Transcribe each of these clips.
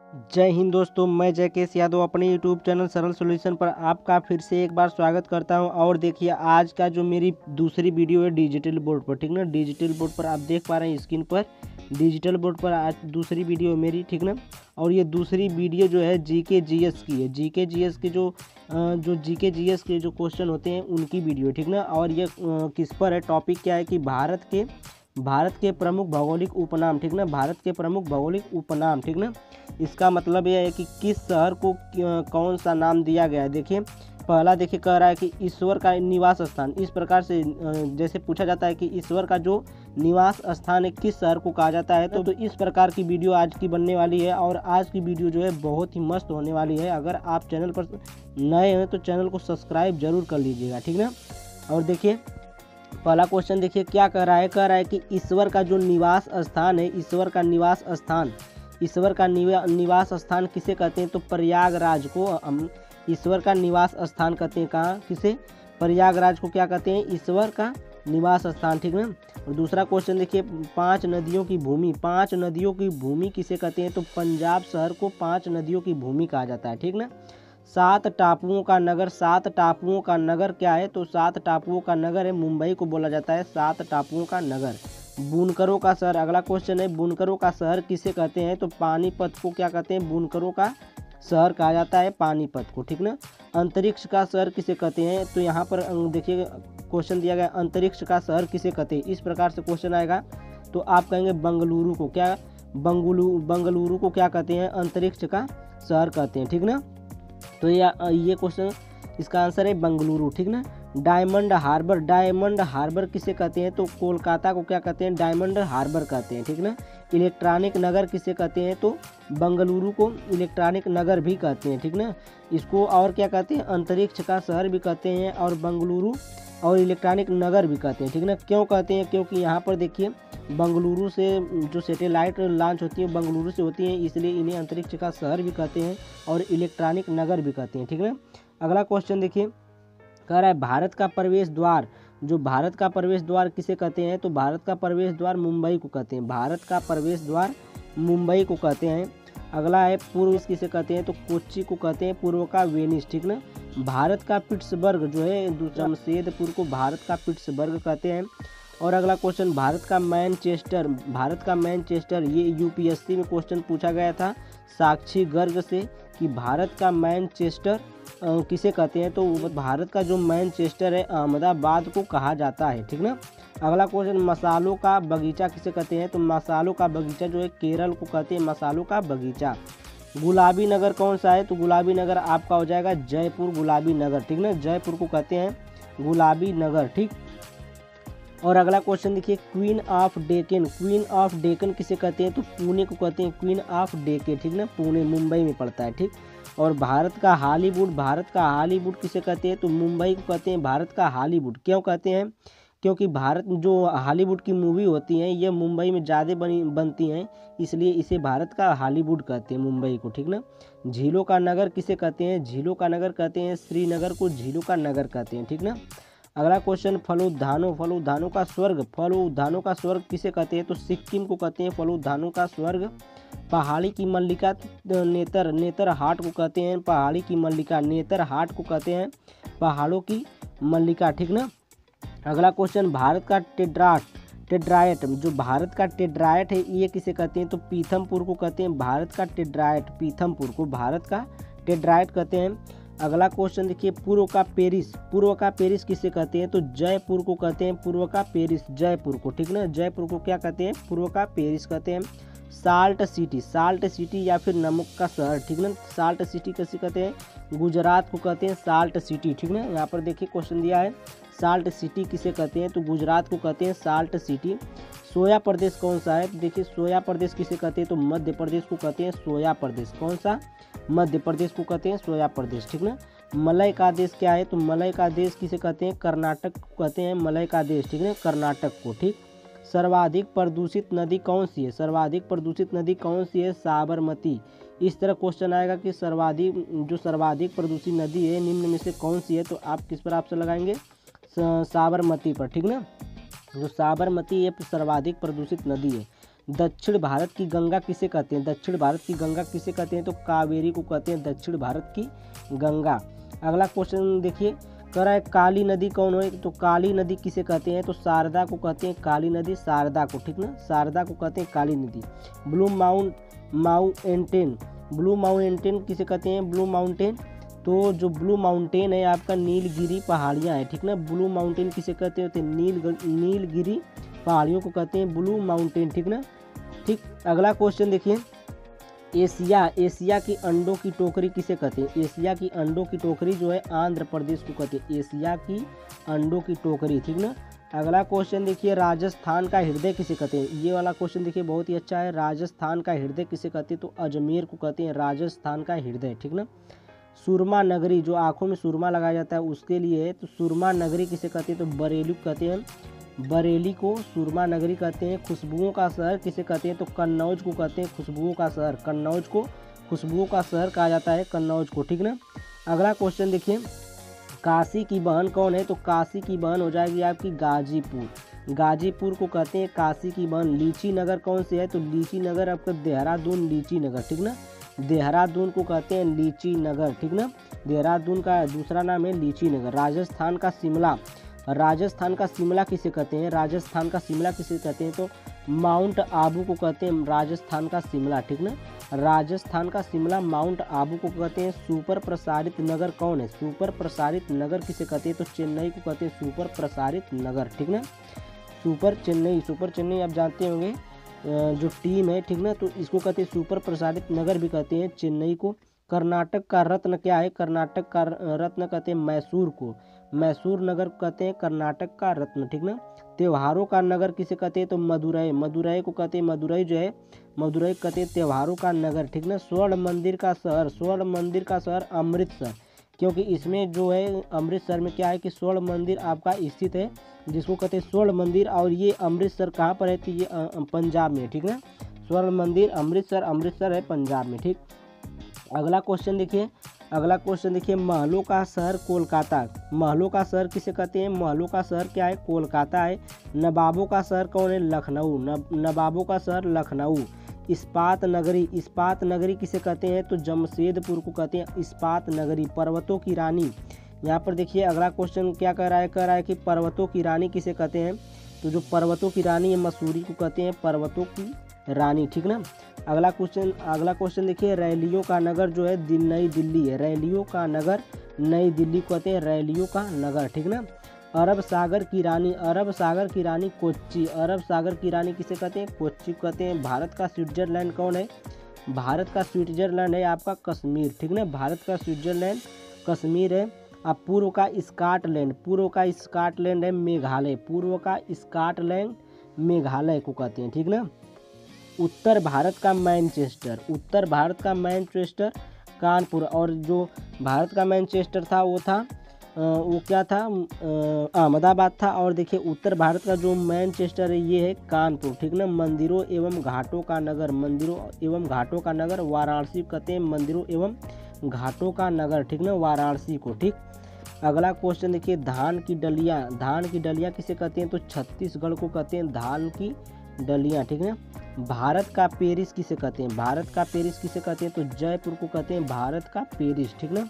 जय हिंद दोस्तों, मैं जयकेश यादव अपने यूट्यूब चैनल सरल सॉल्यूशन पर आपका फिर से एक बार स्वागत करता हूं। और देखिए आज का जो मेरी दूसरी वीडियो है डिजिटल बोर्ड पर, ठीक ना। डिजिटल बोर्ड पर आप देख पा रहे हैं स्क्रीन पर, डिजिटल बोर्ड पर आज दूसरी वीडियो है मेरी, ठीक ना। और ये दूसरी वीडियो जो है जीके जीएस की है। जीके जीएस के जो जीके जीएस के जो क्वेश्चन होते हैं उनकी वीडियो, ठीक ना। और ये किस पर है, टॉपिक क्या है कि भारत के प्रमुख भौगोलिक उपनाम, ठीक ना। भारत के प्रमुख भौगोलिक उपनाम, ठीक ना। इसका मतलब यह है कि किस शहर को कौन सा नाम दिया गया है। देखिए पहला देखिए कह रहा है कि ईश्वर का निवास स्थान। इस प्रकार से जैसे पूछा जाता है कि ईश्वर का जो निवास स्थान है किस शहर को कहा जाता है, तो इस प्रकार की वीडियो आज की बनने वाली है। और आज की वीडियो जो है बहुत ही मस्त होने वाली है। अगर आप चैनल पर नए हैं तो चैनल को सब्सक्राइब जरूर कर लीजिएगा, ठीक ना। और देखिए पहला क्वेश्चन देखिए क्या कह रहा है कि ईश्वर का जो निवास स्थान है, ईश्वर का निवास स्थान, ईश्वर का निवास स्थान किसे कहते हैं, तो प्रयागराज को हम ईश्वर का निवास स्थान कहते हैं। कहाँ, किसे, प्रयागराज को क्या कहते हैं, ईश्वर का निवास स्थान, ठीक ना। और दूसरा क्वेश्चन देखिए, 5 नदियों की भूमि, 5 नदियों की भूमि किसे कहते हैं, तो पंजाब शहर को 5 नदियों की भूमि कहा जाता है, ठीक ना। 7 टापुओं का नगर, 7 टापुओं का नगर क्या है, तो 7 टापुओं का नगर है मुंबई को बोला जाता है 7 टापुओं का नगर। बुनकरों का शहर, अगला क्वेश्चन है, बुनकरों का शहर किसे कहते हैं, तो पानीपत को क्या कहते हैं, बुनकरों का शहर कहा जाता है पानीपत को, ठीक ना। अंतरिक्ष का शहर किसे कहते हैं, तो यहाँ पर देखिए क्वेश्चन दिया गया अंतरिक्ष का शहर किसे कहते हैं। इस प्रकार से क्वेश्चन आएगा तो आप कहेंगे बंगलुरु को, क्या बंगलुरु को क्या कहते हैं, अंतरिक्ष का शहर कहते हैं, ठीक ना। तो ये क्वेश्चन इसका आंसर है बंगलुरु, ठीक ना। डायमंड हार्बर, डायमंड हार्बर किसे कहते हैं, तो कोलकाता को क्या कहते हैं, डायमंड हार्बर कहते हैं, ठीक ना। इलेक्ट्रॉनिक नगर किसे कहते हैं, तो बंगलुरु को इलेक्ट्रॉनिक नगर भी कहते हैं, ठीक ना। इसको और क्या कहते हैं, अंतरिक्ष का शहर भी कहते हैं और बंगलुरु और इलेक्ट्रॉनिक नगर भी कहते हैं, ठीक ना। क्यों कहते हैं, क्योंकि यहाँ पर देखिए बंगलुरु से जो सैटेलाइट लॉन्च होती है बंगलुरु से होती है, इसलिए इन्हें अंतरिक्ष का शहर भी कहते हैं और इलेक्ट्रॉनिक नगर भी कहते हैं, ठीक है। अगला क्वेश्चन देखिए कह रहा है भारत का प्रवेश द्वार, जो भारत का प्रवेश द्वार किसे कहते हैं, तो भारत का प्रवेश द्वार मुंबई को कहते हैं, भारत का प्रवेश द्वार मुंबई को कहते हैं। अगला है पूर्व किसे कहते हैं, तो कोच्चि को कहते हैं, पूर्व का वेनिस, ठीक ना। भारत का पिट्सबर्ग जो है जमशेदपुर को भारत का पिट्सबर्ग कहते हैं। और अगला क्वेश्चन भारत का मैनचेस्टर, भारत का मैनचेस्टर, ये यूपीएससी में क्वेश्चन पूछा गया था साक्षी गर्ग से कि भारत का मैनचेस्टर किसे कहते हैं, तो भारत का जो मैनचेस्टर है अहमदाबाद को कहा जाता है, ठीक ना। अगला क्वेश्चन मसालों का बगीचा किसे कहते हैं, तो मसालों का बगीचा जो है केरल को कहते हैं मसालों का बगीचा। गुलाबी नगर कौन सा है, तो गुलाबी नगर आपका हो जाएगा जयपुर गुलाबी नगर, ठीक ना। जयपुर को कहते हैं गुलाबी नगर, ठीक। और अगला क्वेश्चन देखिए queen of Deccan, queen of Deccan किसे कहते हैं, तो पुणे को कहते हैं क्वीन ऑफ डेक्कन, ठीक ना। पुणे मुंबई में पड़ता है, ठीक। और भारत का हॉलीवुड, भारत का हॉलीवुड किसे कहते हैं, तो मुंबई को कहते हैं भारत का हॉलीवुड। क्यों कहते हैं, क्योंकि भारत जो हॉलीवुड की मूवी होती हैं ये मुंबई में ज़्यादा बनती हैं, इसलिए इसे भारत का हॉलीवुड कहते हैं मुंबई को, ठीक ना। झीलों का नगर किसे कहते हैं, झीलों का नगर कहते हैं श्रीनगर को झीलों का नगर कहते हैं, ठीक ना। अगला क्वेश्चन फलोद्यानों, फलोद्यानों का स्वर्ग, फलोद्यानों का स्वर्ग किसे कहते हैं, तो सिक्किम को कहते हैं फलोद्यानों का स्वर्ग। पहाड़ी की मल्लिका नेतर हाट को कहते हैं पहाड़ी की मल्लिका, नेतर हाट को कहते हैं पहाड़ों की मल्लिका, ठीक ना। अगला क्वेश्चन भारत का टेट्राएट, जो भारत का टेट्राएट है ये किसे कहते हैं, तो पीथमपुर को कहते हैं भारत का टेट्राएट, पीथमपुर को भारत का टेट्राएट कहते हैं। अगला क्वेश्चन देखिए पूर्व का पेरिस, पूर्व का पेरिस किसे कहते हैं, तो जयपुर को कहते हैं पूर्व का पेरिस, जयपुर को, ठीक ना। जयपुर को क्या कहते हैं, पूर्व का पेरिस कहते हैं। साल्ट सिटी, साल्ट सिटी या फिर नमक का शहर, ठीक ना। साल्ट सिटी कैसे कहते हैं, गुजरात को कहते हैं साल्ट सिटी, ठीक ना। यहाँ पर देखिए क्वेश्चन दिया है साल्ट सिटी किसे कहते हैं, तो गुजरात को कहते हैं साल्ट सिटी। सोया प्रदेश कौन सा है, तो देखिए सोया प्रदेश किसे कहते हैं, तो मध्य प्रदेश को कहते हैं सोया प्रदेश, कौन सा, मध्य प्रदेश को कहते हैं सोया प्रदेश, ठीक ना। मलय का देश क्या है, तो मलय का देश किसे कहते हैं, कर्नाटक को कहते हैं मलय का देश, ठीक है, कर्नाटक को, ठीक। सर्वाधिक प्रदूषित नदी कौन सी है, सर्वाधिक प्रदूषित नदी कौन सी है, साबरमती। इस तरह क्वेश्चन आएगा कि सर्वाधिक प्रदूषित नदी है निम्न में से कौन सी है, तो आप किस पर ऑप्शन लगाएंगे, साबरमती पर, ठीक ना। जो साबरमती ये सर्वाधिक प्रदूषित नदी है। दक्षिण भारत की गंगा किसे कहते हैं? दक्षिण भारत की गंगा किसे कहते हैं? तो कावेरी को कहते हैं दक्षिण भारत की गंगा। अगला क्वेश्चन देखिए, कह रहा है काली नदी कौन है? तो काली नदी किसे कहते हैं? तो शारदा को कहते हैं काली नदी, शारदा को, ठीक ना, शारदा को कहते हैं काली नदी। ब्लू माउंटेन, ब्लू माउंटेन किसे कहते हैं? ब्लू माउंटेन, तो जो ब्लू माउंटेन है आपका नीलगिरी पहाड़ियाँ है, ठीक ना। ब्लू माउंटेन किसे कहते हैं? तो नीलगिरी पहाड़ियों को कहते हैं ब्लू माउंटेन, ठीक ना, ठीक। अगला क्वेश्चन देखिए, एशिया की अंडों की टोकरी किसे कहते हैं? एशिया की अंडों की टोकरी जो है आंध्र प्रदेश को कहते हैं एशिया की अंडों की टोकरी, ठीक ना। अगला क्वेश्चन देखिए, राजस्थान का हृदय किसे कहते हैं? ये वाला क्वेश्चन देखिए बहुत ही अच्छा है। राजस्थान का हृदय किसे कहते हैं? तो अजमेर को कहते हैं राजस्थान का हृदय, ठीक ना। सुरमा नगरी, जो आंखों में सुरमा लगाया जाता है उसके लिए है, तो सुरमा नगरी किसे कहते हैं? तो बरेली को कहते हैं, बरेली को सुरमा नगरी कहते हैं। खुशबुओं का शहर किसे कहते हैं? तो कन्नौज को कहते हैं खुशबुओं का शहर, कन्नौज को खुशबुओं का शहर कहा जाता है, कन्नौज को, ठीक ना। अगला क्वेश्चन देखिए, काशी की बहन कौन है? तो काशी की बहन हो जाएगी आपकी गाजीपुर, गाजीपुर को कहते हैं काशी की बहन। लीची नगर कौन से है? तो लीची नगर आपका देहरादून लीची नगर, ठीक ना, देहरादून को कहते हैं लीची नगर, ठीक ना। देहरादून का दूसरा नाम है लीची नगर। राजस्थान का शिमला, राजस्थान का शिमला किसे कहते हैं? राजस्थान का शिमला किसे कहते हैं? तो माउंट आबू को कहते हैं राजस्थान का शिमला, ठीक ना। राजस्थान का शिमला माउंट आबू को कहते हैं। सुपर प्रसारित नगर कौन है? सुपर प्रसारित नगर किसे कहते हैं? तो चेन्नई को कहते हैं सुपर प्रसारित नगर, ठीक ना। सुपर चेन्नई आप जानते होंगे जो टीम है, ठीक ना, तो इसको कहते हैं सुपर प्रसारित नगर भी कहते हैं चेन्नई को। कर्नाटक का रत्न क्या है? कर्नाटक का रत्न कहते हैं मैसूर को, मैसूर नगर कहते हैं कर्नाटक का रत्न, ठीक ना। त्योहारों का नगर किसे कहते हैं? तो मदुरई, मदुरई को कहते हैं, मदुरई जो है मदुरई कहते हैं त्योहारों का नगर, ठीक ना। स्वर्ण मंदिर का शहर, स्वर्ण मंदिर का शहर अमृतसर, क्योंकि इसमें जो है अमृतसर में क्या है कि स्वर्ण मंदिर आपका स्थित है, जिसको कहते हैं स्वर्ण मंदिर। और ये अमृतसर कहाँ पर है? तो ये पंजाब में, ठीक ना। स्वर्ण मंदिर अमृतसर है पंजाब में, ठीक। अगला क्वेश्चन देखिए, महलों का शहर कोलकाता, महलों का शहर किसे कहते हैं? महलों का शहर क्या है? कोलकाता है। नवाबों का शहर कौन है? लखनऊ, नवाबों का शहर लखनऊ। इस्पात नगरी किसे कहते हैं? तो जमशेदपुर को कहते हैं इस्पात नगरी। पर्वतों की रानी, यहाँ पर देखिए अगला क्वेश्चन क्या कह रहा है कि पर्वतों की रानी किसे कहते हैं? तो जो पर्वतों की रानी है मसूरी को कहते हैं पर्वतों की रानी, ठीक ना। अगला क्वेश्चन देखिए, रैलियों का नगर जो है नई दिल्ली है, रैलियों का नगर नई दिल्ली कहते हैं रैलियों का नगर, ठीक ना। अरब सागर की रानी कोच्चि, अरब सागर की रानी किसे कहते हैं? कोच्चि कहते हैं। भारत का स्विट्जरलैंड कौन है? भारत का स्विट्जरलैंड है आपका कश्मीर, ठीक ना। भारत का स्विट्जरलैंड कश्मीर है। अब पूर्व का स्कॉटलैंड है मेघालय, पूर्व का स्कॉटलैंड मेघालय को कहते हैं, ठीक ना। उत्तर भारत का मैनचेस्टर कानपुर, और जो भारत का मैनचेस्टर था वो क्या था? अहमदाबाद था। और देखिए उत्तर भारत का जो मैनचेस्टर है ये है कानपुर, ठीक ना। मंदिरों एवं घाटों का नगर वाराणसी कहते हैं, मंदिरों एवं घाटों का नगर, ठीक ना, वाराणसी को, ठीक। अगला क्वेश्चन देखिए, धान की डलिया किसे कहते हैं? तो छत्तीसगढ़ को कहते हैं धान की डलियाँ, ठीक है। भारत का पेरिस किसे कहते हैं? तो जयपुर को कहते हैं भारत का पेरिस, ठीक ना।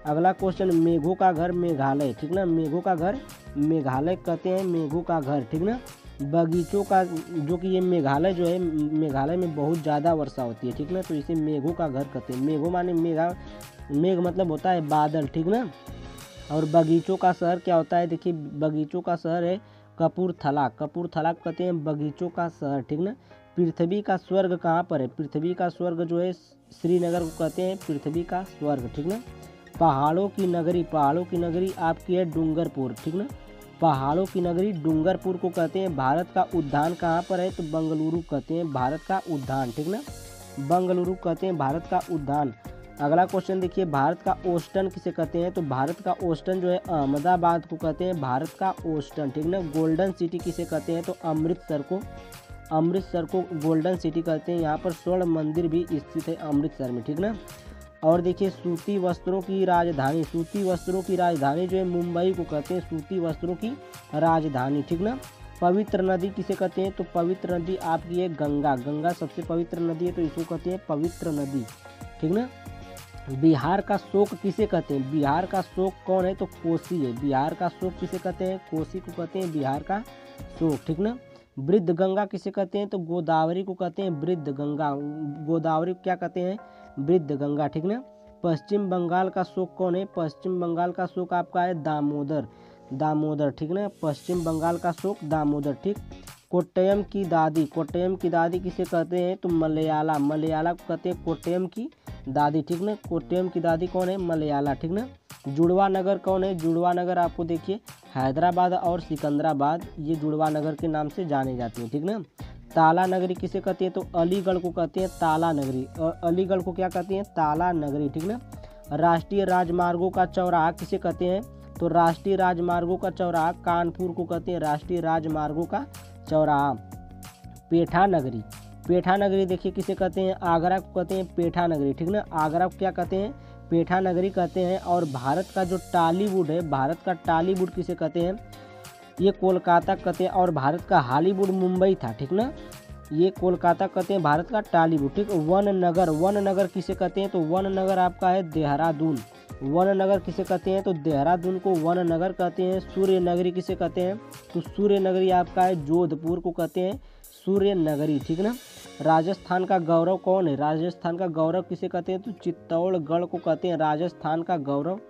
अगला क्वेश्चन, मेघों का घर मेघालय, ठीक ना, मेघों का घर मेघालय कहते हैं मेघों का घर, ठीक ना। बगीचों का, जो कि ये मेघालय जो है, मेघालय में बहुत ज़्यादा वर्षा होती है, ठीक ना, तो इसे मेघों का घर कहते हैं। मेघों माने मेघ मतलब होता है बादल, ठीक ना। और बगीचों का शहर क्या होता है? देखिए बगीचों का शहर है कपूरथला कहते हैं बगीचों का शहर, ठीक ना। पृथ्वी का स्वर्ग कहाँ पर है? पृथ्वी का स्वर्ग जो है श्रीनगर को कहते हैं पृथ्वी का स्वर्ग, ठीक ना। पहाड़ों की नगरी आपकी है डूंगरपुर, ठीक ना। पहाड़ों की नगरी डूंगरपुर को कहते हैं। भारत का उद्यान कहाँ पर है? तो बेंगलुरु कहते हैं भारत का उद्यान, ठीक ना, बेंगलुरु कहते हैं भारत का उद्यान। अगला क्वेश्चन देखिए, भारत का ओस्टन किसे कहते हैं? तो भारत का ओस्टन जो है अहमदाबाद को कहते हैं भारत का ओस्टन, ठीक ना। गोल्डन सिटी किसे कहते हैं? तो अमृतसर को गोल्डन सिटी कहते हैं। यहाँ पर स्वर्ण मंदिर भी स्थित है अमृतसर में, ठीक ना। और देखिए सूती वस्त्रों की राजधानी जो है मुंबई को कहते हैं सूती वस्त्रों की राजधानी, ठीक ना। पवित्र नदी किसे कहते हैं? तो पवित्र नदी आपकी है गंगा। गंगा सबसे पवित्र नदी है तो इसको कहते हैं पवित्र नदी, ठीक ना। बिहार का शोक किसे कहते हैं? बिहार का शोक कौन है? तो कोसी है। बिहार का शोक किसे कहते हैं? कोसी को कहते हैं बिहार का शोक, ठीक ना। वृद्ध गंगा किसे कहते हैं? तो गोदावरी को कहते हैं वृद्ध गंगा। गोदावरी को क्या कहते हैं? वृद्ध गंगा, ठीक ना। पश्चिम बंगाल का शोक कौन है? पश्चिम बंगाल का शोक आपका है दामोदर। दामोदर, ठीक ना। पश्चिम बंगाल का शोक दामोदर, ठीक। कोट्टयम की दादी। कोट्टयम की दादी किसे कहते हैं? तो मलयाला। मलयाला को कहते हैं कोट्टयम की दादी, ठीक ना। कोट्टयम की दादी कौन है? मलयाला, ठीक ना। जुड़वा नगर कौन है? जुड़वा नगर आपको देखिए हैदराबाद और सिकंदराबाद, ये जुड़वा नगर के नाम से जाने जाते हैं, ठीक ना। ताला नगरी किसे कहते हैं? तो अलीगढ़ को कहते हैं ताला नगरी। और अलीगढ़ को क्या कहते हैं? ताला नगरी, ठीक ना। राष्ट्रीय राजमार्गों का चौराहा किसे कहते हैं? तो राष्ट्रीय राजमार्गों का चौराहा कानपुर को कहते हैं राष्ट्रीय राजमार्गों का चौराहा। पेठा नगरी। पेठा नगरी देखिए किसे कहते हैं? आगरा को कहते हैं पेठा नगरी, ठीक ना। आगरा को क्या कहते हैं? पेठा नगरी कहते हैं। और भारत का जो टॉलीवुड है, भारत का टॉलीवुड किसे कहते हैं? ये कोलकाता कहते हैं। और भारत का हॉलीवुड मुंबई था, ठीक ना। ये कोलकाता कहते हैं भारत का टॉलीवुड, ठीक। वन नगर। वन नगर किसे कहते हैं? तो वन नगर आपका है देहरादून। वन नगर किसे कहते हैं? तो देहरादून को वन नगर कहते हैं। सूर्य नगरी किसे कहते हैं? तो सूर्य नगरी आपका है जोधपुर को कहते हैं सूर्य नगरी, ठीक ना। राजस्थान का गौरव कौन है? राजस्थान का गौरव किसे कहते हैं? तो चित्तौड़गढ़ को कहते हैं राजस्थान का गौरव।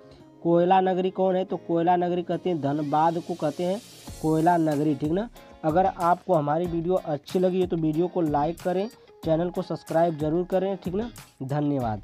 कोयला नगरी कौन है? तो कोयला नगरी कहते हैं धनबाद को कहते हैं कोयला नगरी, ठीक ना। अगर आपको हमारी वीडियो अच्छी लगी है तो वीडियो को लाइक करें, चैनल को सब्सक्राइब जरूर करें, ठीक ना। धन्यवाद।